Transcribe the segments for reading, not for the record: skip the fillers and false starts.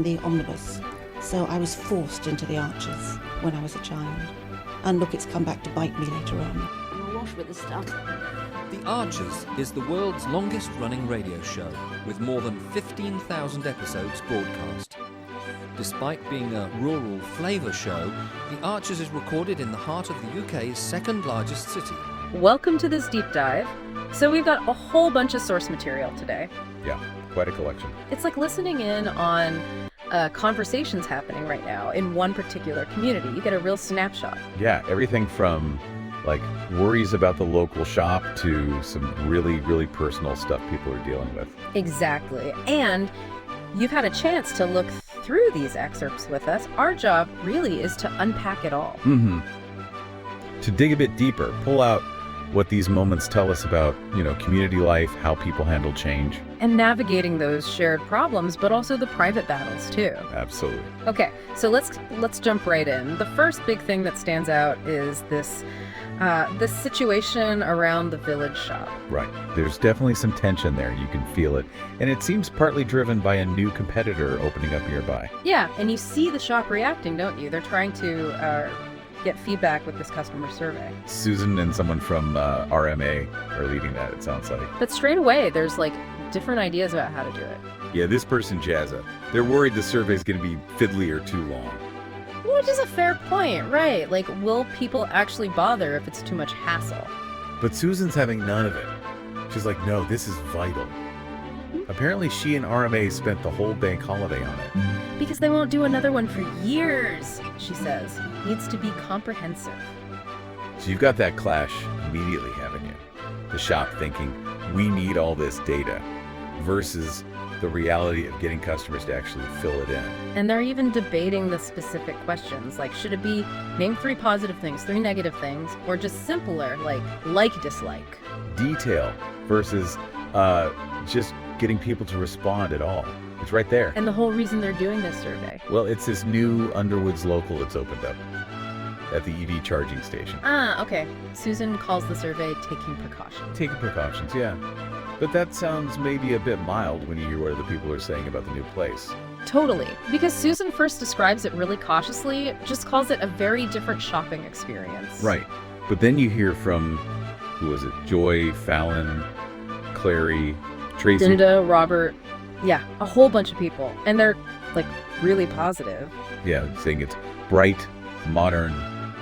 and the omnibus. So I was forced into the Archers when I was a child. And look, it's come back to bite me later on. I'm awash with the stuff. The Archers is the world's longest-running radio show, with more than 15,000 episodes broadcast. Despite being a rural flavour show, The Archers is recorded in the heart of the UK's second-largest city. Welcome to this deep dive. So we've got a whole bunch of source material today. Yeah, quite a collection. It's like listening in on conversations happening right now in one particular community. You get a real snapshot. Yeah, everything from like worries about the local shop to some really, really personal stuff people are dealing with. Exactly. And you've had a chance to look through these excerpts with us. Our job really is to unpack it all. To dig a bit deeper, pull out what these moments tell us about, community life, how people handle change. And navigating those shared problems, but also the private battles too. Absolutely. Okay, so let's jump right in. The first big thing that stands out is this situation around the village shop. Right. There's definitely some tension there. You can feel it. And it seems partly driven by a new competitor opening up nearby. Yeah, and you see the shop reacting, don't you? They're trying to get feedback with this customer survey. Susan and someone from RMA are leading that, it sounds like. But straight away, there's like different ideas about how to do it. Yeah, this person, Jazza, they're worried the survey's going to be fiddly or too long. Which is a fair point, right? Like, will people actually bother if it's too much hassle? But Susan's having none of it. She's like, no, this is vital. Apparently she and RMA spent the whole bank holiday on it. Because they won't do another one for years, she says. Needs to be comprehensive. So you've got that clash immediately, haven't you? The shop thinking, we need all this data, versus the reality of getting customers to actually fill it in. And they're even debating the specific questions, like should it be name 3 positive things, 3 negative things, or just simpler, like, dislike. Detail versus just getting people to respond at all. It's right there. And the whole reason they're doing this survey. Well, it's this new Underwoods local that's opened up at the EV charging station. Okay. Susan calls the survey taking precautions. Taking precautions, yeah. But that sounds maybe a bit mild when you hear what other people are saying about the new place. Totally. Because Susan first describes it really cautiously, just calls it a very different shopping experience. Right. But then you hear from, who was it? Joy, Fallon, Clary, Tracy. Dinda, Robert. Yeah, a whole bunch of people. And they're, really positive. Yeah, saying it's bright, modern,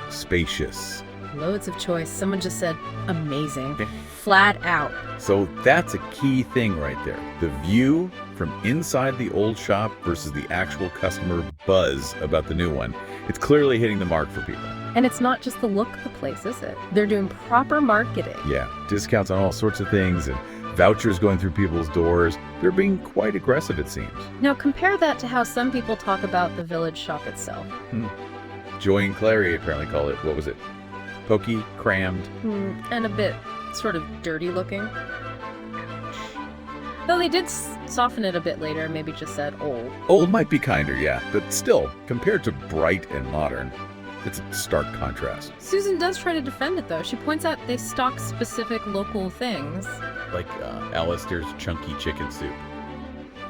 spacious. Loads of choice. Someone just said amazing. Flat out. So that's a key thing right there. The view from inside the old shop versus the actual customer buzz about the new one. It's clearly hitting the mark for people. And it's not just the look of the place, is it? They're doing proper marketing. Yeah, discounts on all sorts of things and vouchers going through people's doors. They're being quite aggressive, it seems. Now compare that to how some people talk about the village shop itself. Joy and Clary apparently call it, what was it? Pokey, crammed. And a bit sort of dirty looking. Though they did soften it a bit later, maybe just said old. Old might be kinder, yeah, but still, compared to bright and modern, it's a stark contrast. Susan does try to defend it, though. She points out they stock specific local things. Like Alistair's chunky chicken soup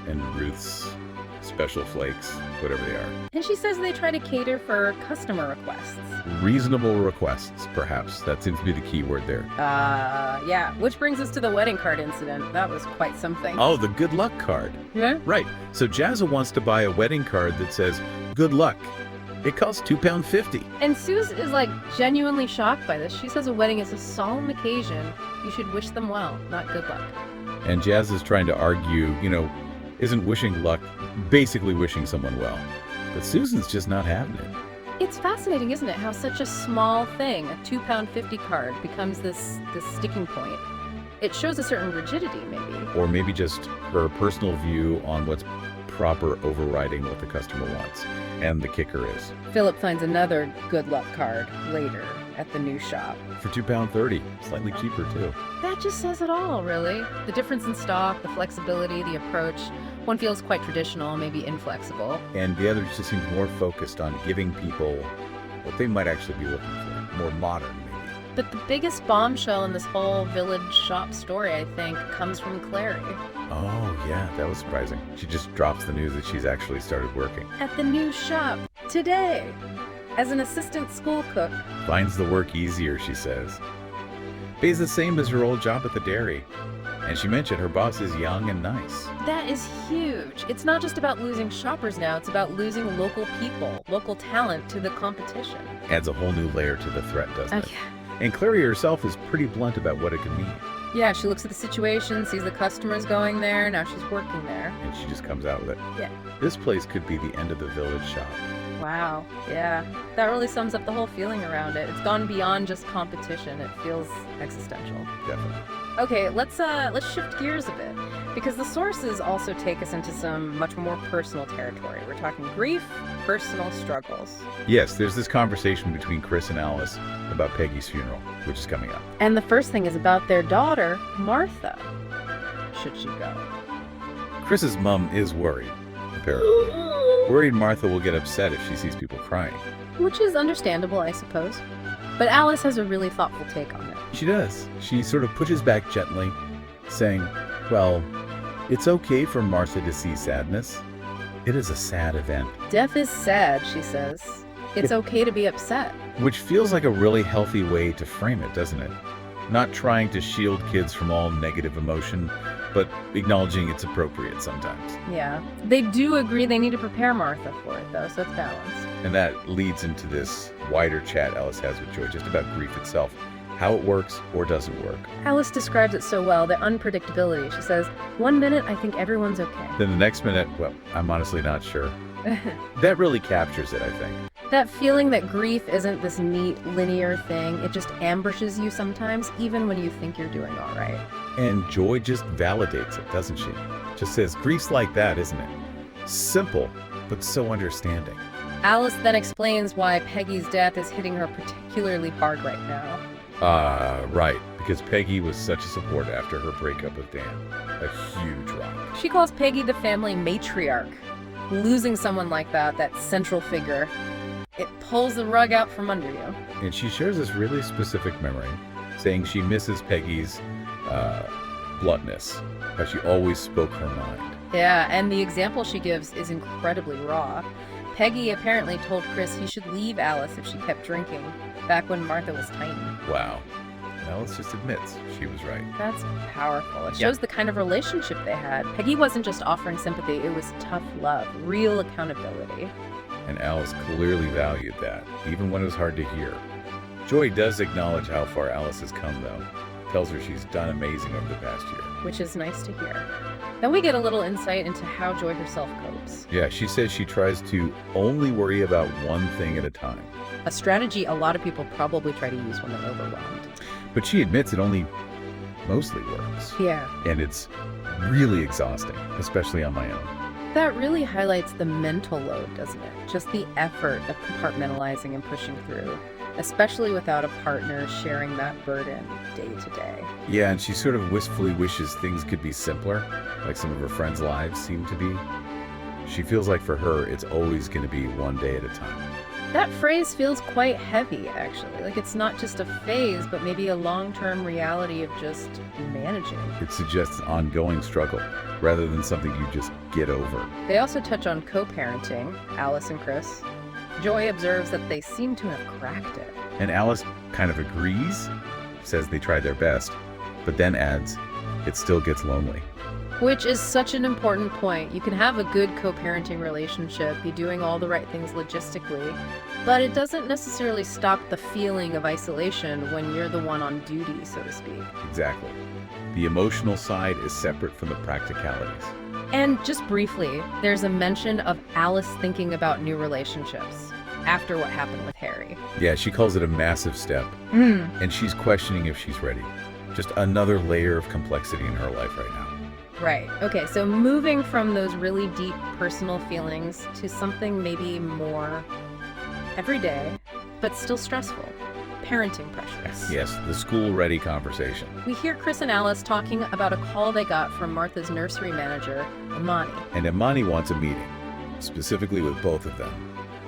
and Ruth's special flakes, whatever they are. And she says they try to cater for customer requests. Reasonable requests, perhaps. That seems to be the key word there. Yeah. Which brings us to the wedding card incident. That was quite something. Oh, the good luck card. Yeah? Right. So Jazza wants to buy a wedding card that says, good luck. It costs £2.50. And Suze is genuinely shocked by this. She says a wedding is a solemn occasion. You should wish them well, not good luck. And Jazz is trying to argue, isn't wishing luck basically wishing someone well? But Susan's just not having it. It's fascinating, isn't it, how such a small thing, a £2.50 card, becomes this sticking point. It shows a certain rigidity, maybe. Or maybe just her personal view on what's proper overriding what the customer wants. And the kicker is, Philip finds another good luck card later at the new shop. For £2.30, slightly cheaper too. That just says it all, really. The difference in stock, the flexibility, the approach. One feels quite traditional, maybe inflexible. And the other just seems more focused on giving people what they might actually be looking for. More modern, maybe. But the biggest bombshell in this whole village shop story, I think, comes from Clary. Oh, yeah, that was surprising. She just drops the news that she's actually started working. At the new shop today, as an assistant school cook. Finds the work easier, she says. Pays the same as her old job at the dairy. And she mentioned her boss is young and nice. That is huge. It's not just about losing shoppers now, it's about losing local people, local talent to the competition. Adds a whole new layer to the threat, doesn't it? Yeah. And Clary herself is pretty blunt about what it could mean. Yeah, she looks at the situation, sees the customers going there, now she's working there. And she just comes out with it. Yeah. This place could be the end of the village shop. Wow. Yeah. That really sums up the whole feeling around it. It's gone beyond just competition. It feels existential. Definitely. Okay, let's shift gears a bit, because the sources also take us into some much more personal territory. We're talking grief, personal struggles. Yes, there's this conversation between Chris and Alice about Peggy's funeral, which is coming up. And the first thing is about their daughter, Martha. Should she go? Chris's mom is worried, apparently. Worried Martha will get upset if she sees people crying. Which is understandable, I suppose. But Alice has a really thoughtful take on it. She does. She sort of pushes back gently, saying, well, it's okay for Martha to see sadness. It is a sad event. Death is sad, she says. It's okay to be upset. Which feels like a really healthy way to frame it, doesn't it? Not trying to shield kids from all negative emotion, but acknowledging it's appropriate sometimes. Yeah. They do agree they need to prepare Martha for it, though, so it's balanced. And that leads into this wider chat Alice has with Joy just about grief itself, how it works or doesn't work. Alice describes it so well, the unpredictability. She says, 1 minute, I think everyone's okay. Then the next minute, well, I'm honestly not sure. That really captures it, I think. That feeling that grief isn't this neat, linear thing. It just ambushes you sometimes, even when you think you're doing all right. And Joy just validates it, doesn't she? Just says, grief's like that, isn't it? Simple, but so understanding. Alice then explains why Peggy's death is hitting her particularly hard right now. Right, because Peggy was such a support after her breakup with Dan. A huge rock. She calls Peggy the family matriarch. Losing someone like that central figure, it pulls the rug out from under you. And she shares this really specific memory, saying she misses Peggy's bluntness, how she always spoke her mind. Yeah, and the example she gives is incredibly raw. Peggy apparently told Chris he should leave Alice if she kept drinking, back when Martha was tiny. Wow. Alice just admits she was right. That's powerful. It shows the kind of relationship they had. Peggy wasn't just offering sympathy, it was tough love, real accountability. And Alice clearly valued that, even when it was hard to hear. Joy does acknowledge how far Alice has come, though. Tells her she's done amazing over the past year. Which is nice to hear. Then we get a little insight into how Joy herself copes. Yeah, she says she tries to only worry about one thing at a time. A strategy a lot of people probably try to use when they're overwhelmed. But she admits it only mostly works. Yeah. And it's really exhausting, especially on my own. That really highlights the mental load, doesn't it? Just the effort of compartmentalizing and pushing through, especially without a partner sharing that burden day to day. Yeah, and she sort of wistfully wishes things could be simpler, like some of her friends' lives seem to be. She feels like for her, it's always going to be one day at a time. That phrase feels quite heavy, actually. Like it's not just a phase, but maybe a long-term reality of just managing. It suggests an ongoing struggle, rather than something you just get over. They also touch on co-parenting, Alice and Chris. Joy observes that they seem to have cracked it. And Alice kind of agrees, says they tried their best, but then adds, it still gets lonely. Which is such an important point. You can have a good co-parenting relationship, be doing all the right things logistically, but it doesn't necessarily stop the feeling of isolation when you're the one on duty, so to speak. Exactly. The emotional side is separate from the practicalities. And just briefly, there's a mention of Alice thinking about new relationships after what happened with Harry. Yeah, she calls it a massive step, and she's questioning if she's ready. Just another layer of complexity in her life right now. Right. Okay, so moving from those really deep personal feelings to something maybe more everyday, but still stressful. Parenting pressures. Yes, the school-ready conversation. We hear Chris and Alice talking about a call they got from Martha's nursery manager, Imani. And Imani wants a meeting, specifically with both of them.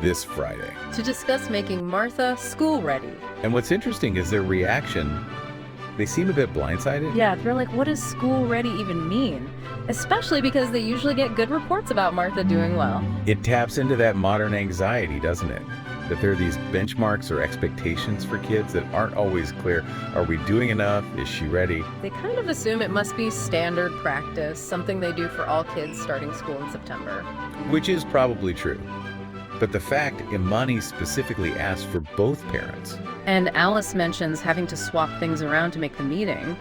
this Friday. to discuss making Martha school ready. And what's interesting is their reaction. They seem a bit blindsided. Yeah, they're like, what does school ready even mean? Especially because they usually get good reports about Martha doing well. It taps into that modern anxiety, doesn't it? That there are these benchmarks or expectations for kids that aren't always clear. Are we doing enough? Is she ready? They kind of assume it must be standard practice, something they do for all kids starting school in September. Which is probably true. But the fact Imani specifically asked for both parents. And Alice mentions having to swap things around to make the meeting.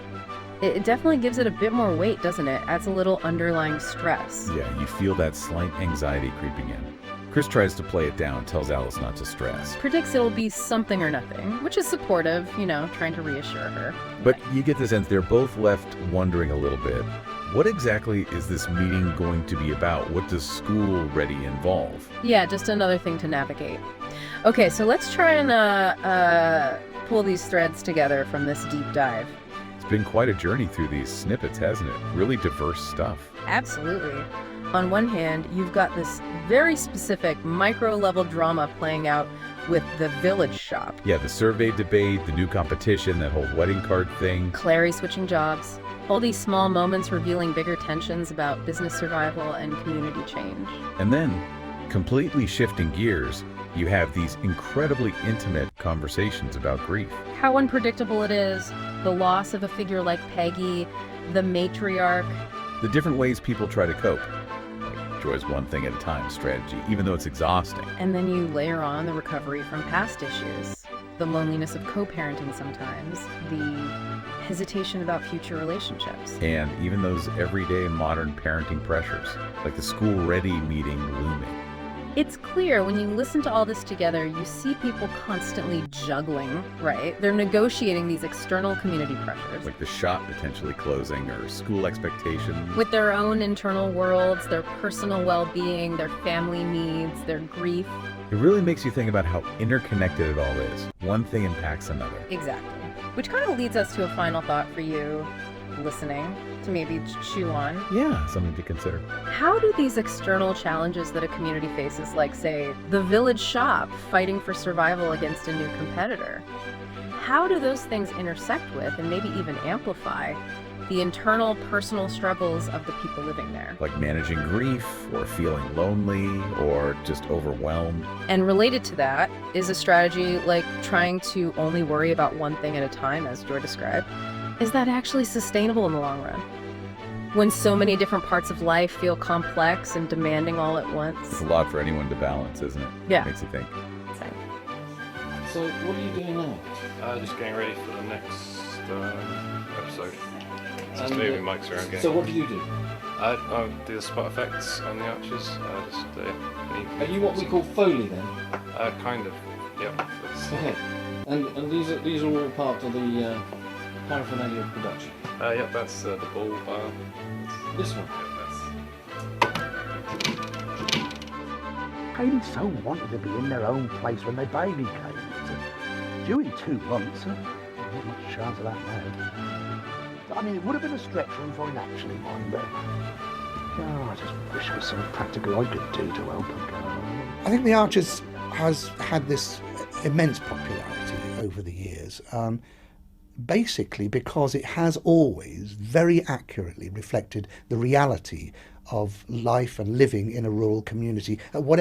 It definitely gives it a bit more weight, doesn't it? Adds a little underlying stress. Yeah, you feel that slight anxiety creeping in. Chris tries to play it down, tells Alice not to stress. Predicts it'll be something or nothing, which is supportive, trying to reassure her. But you get the sense they're both left wondering a little bit. What exactly is this meeting going to be about? What does school ready involve? Yeah, just another thing to navigate. Okay, so let's try and pull these threads together from this deep dive. It's been quite a journey through these snippets, hasn't it? Really diverse stuff. Absolutely. On one hand, you've got this very specific micro-level drama playing out with the village shop. Yeah, the survey debate, the new competition, that whole wedding card thing. Clary switching jobs. All these small moments revealing bigger tensions about business survival and community change. And then, completely shifting gears, you have these incredibly intimate conversations about grief. How unpredictable it is, the loss of a figure like Peggy, the matriarch. The different ways people try to cope. Like joy's one thing at a time strategy, even though it's exhausting. And then you layer on the recovery from past issues, the loneliness of co-parenting sometimes, the hesitation about future relationships. And even those everyday modern parenting pressures, like the school-ready meeting looming. It's clear when you listen to all this together, you see people constantly juggling, right? They're negotiating these external community pressures. Like the shop potentially closing or school expectations. With their own internal worlds, their personal well-being, their family needs, their grief. It really makes you think about how interconnected it all is. One thing impacts another. Exactly. Which kind of leads us to a final thought for you listening to maybe chew on. Yeah, something to consider. How do these external challenges that a community faces, like, say, the village shop fighting for survival against a new competitor, how do those things intersect with and maybe even amplify the internal personal struggles of the people living there? Like managing grief or feeling lonely or just overwhelmed. And related to that is a strategy like trying to only worry about one thing at a time, as Joy described. Is that actually sustainable in the long run? When so many different parts of life feel complex and demanding all at once? It's a lot for anyone to balance, isn't it? Yeah. Makes you think. Same. So what are you doing now? Just getting ready for the next episode. Just And, moving mics around again. So what do you do? I do the spot effects on the arches. Are you what we call Foley then? Kind of. Yep. That's, Okay. And these are all part of the paraphernalia of production. yep. That's the ball bar. This one. Hayley so wanted to be in their own place when their baby came. It's due in 2 months. Not much chance of that now. I mean, it would have been a stretch for him financially, mind, but I just wish there was something practical I could do to help him go along. I think The Archers has had this immense popularity over the years, basically because it has always very accurately reflected the reality of life and living in a rural community at whatever